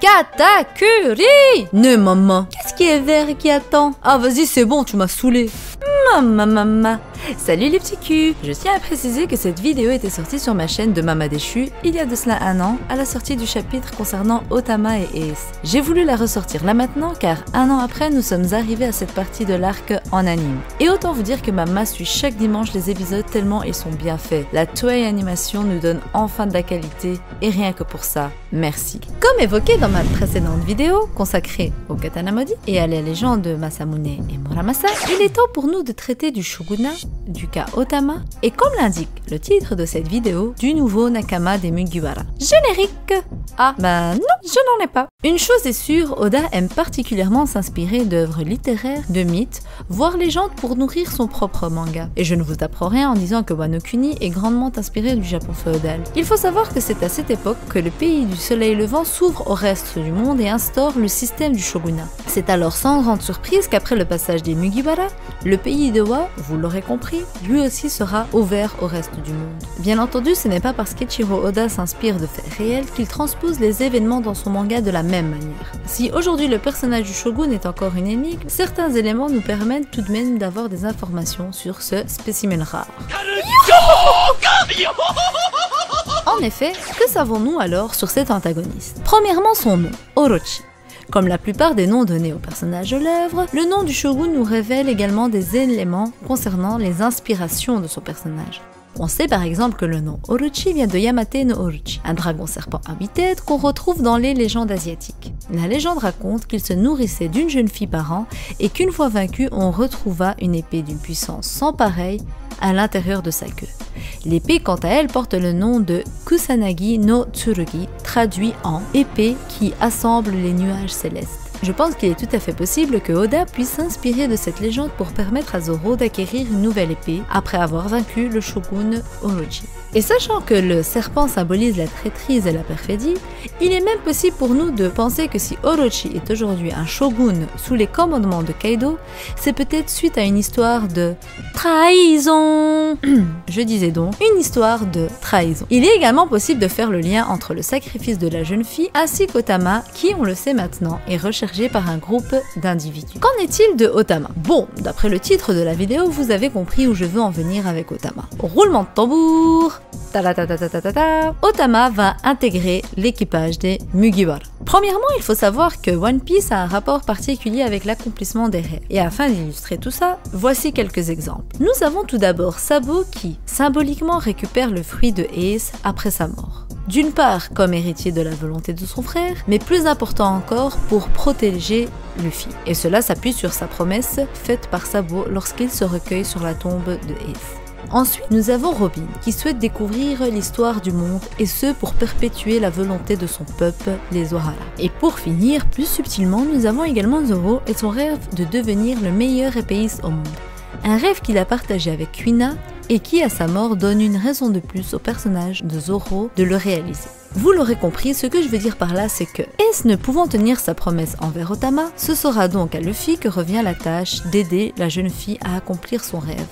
Katakuri! Ne maman, qu'est-ce qui est vert et qui attend? Ah vas-y c'est bon, tu m'as saoulé. Maman. Salut les petits culs. Je tiens à préciser que cette vidéo était sortie sur ma chaîne de Mama Déchue il y a de cela 1 an, à la sortie du chapitre concernant Otama et Ace. J'ai voulu la ressortir là maintenant car 1 an après nous sommes arrivés à cette partie de l'arc en anime. Et autant vous dire que Mama suit chaque dimanche les épisodes tellement ils sont bien faits. La Toei Animation nous donne enfin de la qualité et rien que pour ça, merci. Comme évoqué dans ma précédente vidéo consacrée au katana maudit et à la légende de Masamune et Muramasa, il est temps pour nous de traiter du shogunat, du cas Otama, et comme l'indique le titre de cette vidéo, du nouveau Nakama des Mugiwara. Générique! Ah, bah non, je n'en ai pas. Une chose est sûre, Oda aime particulièrement s'inspirer d'œuvres littéraires, de mythes, voire légendes pour nourrir son propre manga. Et je ne vous apprends rien en disant que Wano Kuni est grandement inspiré du Japon féodal. Il faut savoir que c'est à cette époque que le pays du soleil levant s'ouvre au reste du monde et instaure le système du shogunat. C'est alors sans grande surprise qu'après le passage des Mugiwara, le pays de Wa, vous l'aurez compris, lui aussi sera ouvert au reste du monde. Bien entendu, ce n'est pas parce qu'Eiichiro Oda s'inspire de faits réels qu'il transpose les événements dans son manga de la même manière. Si aujourd'hui le personnage du shogun est encore une énigme, certains éléments nous permettent tout de même d'avoir des informations sur ce spécimen rare. En effet, que savons-nous alors sur cet antagoniste? Premièrement son nom, Orochi. Comme la plupart des noms donnés aux personnages de l'œuvre, le nom du shogun nous révèle également des éléments concernant les inspirations de son personnage. On sait par exemple que le nom Orochi vient de Yamate no Orochi, un dragon serpent à 8 têtes qu'on retrouve dans les légendes asiatiques. La légende raconte qu'il se nourrissait d'une jeune fille par an et qu'une fois vaincu, on retrouva une épée d'une puissance sans pareille à l'intérieur de sa queue. L'épée, quant à elle, porte le nom de Kusanagi no Tsurugi, traduit en épée qui assemble les nuages célestes. Je pense qu'il est tout à fait possible que Oda puisse s'inspirer de cette légende pour permettre à Zoro d'acquérir une nouvelle épée après avoir vaincu le shogun Orochi. Et sachant que le serpent symbolise la traîtrise et la perfidie, il est même possible pour nous de penser que si Orochi est aujourd'hui un shogun sous les commandements de Kaido, c'est peut-être suite à une histoire de trahison. Je disais donc, une histoire de trahison. Il est également possible de faire le lien entre le sacrifice de la jeune fille ainsi qu'Otama, qui, on le sait maintenant, est recherché par un groupe d'individus. Qu'en est-il de Otama? Bon, d'après le titre de la vidéo, vous avez compris où je veux en venir avec Otama. Roulement de tambour. Otama va intégrer l'équipage des Mugiwara. Premièrement, il faut savoir que One Piece a un rapport particulier avec l'accomplissement des rêves. Et afin d'illustrer tout ça, voici quelques exemples. Nous avons tout d'abord Sabo qui, symboliquement, récupère le fruit de Ace après sa mort. D'une part, comme héritier de la volonté de son frère, mais plus important encore, pour protéger Luffy. Et cela s'appuie sur sa promesse faite par Sabo lorsqu'il se recueille sur la tombe de Ace. Ensuite, nous avons Robin, qui souhaite découvrir l'histoire du monde, et ce pour perpétuer la volonté de son peuple, les Ohara. Et pour finir, plus subtilement, nous avons également Zoro et son rêve de devenir le meilleur épéiste au monde. Un rêve qu'il a partagé avec Kuina, et qui, à sa mort, donne une raison de plus au personnage de Zoro de le réaliser. Vous l'aurez compris, ce que je veux dire par là, c'est que Ace ne pouvant tenir sa promesse envers Otama, ce sera donc à Luffy que revient la tâche d'aider la jeune fille à accomplir son rêve,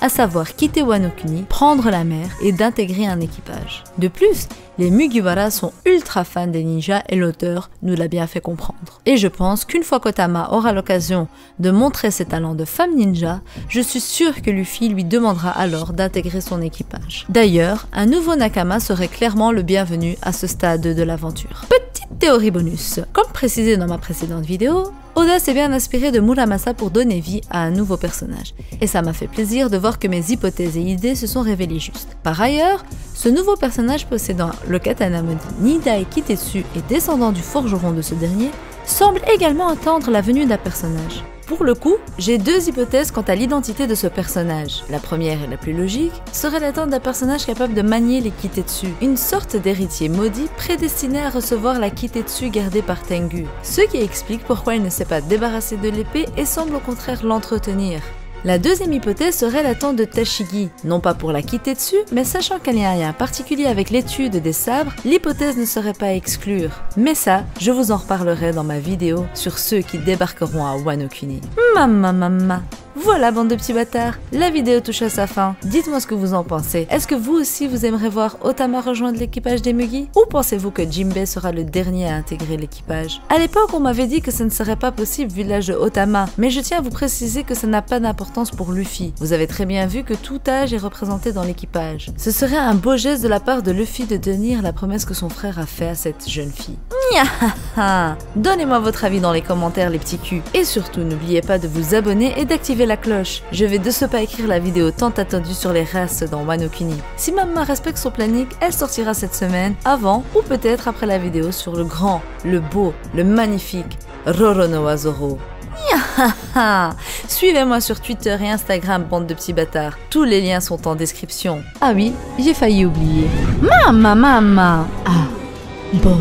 à savoir quitter Wano Kuni, prendre la mer et d'intégrer un équipage. De plus, les Mugiwara sont ultra fans des ninjas et l'auteur nous l'a bien fait comprendre. Et je pense qu'une fois qu'Otama aura l'occasion de montrer ses talents de femme ninja, je suis sûre que Luffy lui demandera alors d'intégrer son équipage. D'ailleurs, un nouveau Nakama serait clairement le bienvenu à ce stade de l'aventure. Petite théorie bonus. Comme précisé dans ma précédente vidéo, Oda s'est bien inspiré de Muramasa pour donner vie à un nouveau personnage. Et ça m'a fait plaisir de voir que mes hypothèses et idées se sont révélées justes. Par ailleurs, ce nouveau personnage possédant le katana maudit Nidai Kitetsu et descendant du forgeron de ce dernier, semble également attendre la venue d'un personnage. Pour le coup, j'ai deux hypothèses quant à l'identité de ce personnage. La première et la plus logique serait l'attente d'un personnage capable de manier les Kitetsu, une sorte d'héritier maudit prédestiné à recevoir la Kitetsu gardée par Tengu, ce qui explique pourquoi il ne s'est pas débarrassé de l'épée et semble au contraire l'entretenir. La deuxième hypothèse serait la tante de Tashigi. Non pas pour la quitter dessus, mais sachant qu'elle n'y a rien particulier avec l'étude des sabres, l'hypothèse ne serait pas à exclure. Mais ça, je vous en reparlerai dans ma vidéo sur ceux qui débarqueront à Wano Kuni. Mama. Voilà bande de petits bâtards, la vidéo touche à sa fin. Dites-moi ce que vous en pensez. Est-ce que vous aussi vous aimeriez voir Otama rejoindre l'équipage des Mugi? Ou pensez-vous que Jinbei sera le dernier à intégrer l'équipage? À l'époque, on m'avait dit que ce ne serait pas possible vu l'âge de Otama, mais je tiens à vous préciser que ça n'a pas d'importance pour Luffy. Vous avez très bien vu que tout âge est représenté dans l'équipage. Ce serait un beau geste de la part de Luffy de tenir la promesse que son frère a fait à cette jeune fille. Donnez-moi votre avis dans les commentaires les petits culs. Et surtout, n'oubliez pas de vous abonner et d'activer la cloche. Je vais de ce pas écrire la vidéo tant attendue sur les races dans Wano Kuni. Si Mama respecte son planning, elle sortira cette semaine, avant ou peut-être après la vidéo sur le grand, le beau, le magnifique Roronoa Zoro. Suivez-moi sur Twitter et Instagram, bande de petits bâtards. Tous les liens sont en description. Ah oui, j'ai failli oublier. Mama. Ah, bon.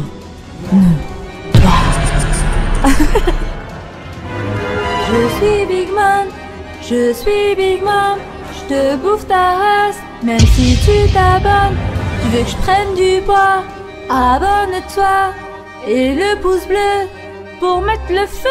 Je suis Big Mom, je te bouffe ta race, même si tu t'abonnes, tu veux que je prenne du poids, abonne-toi, et le pouce bleu pour mettre le feu.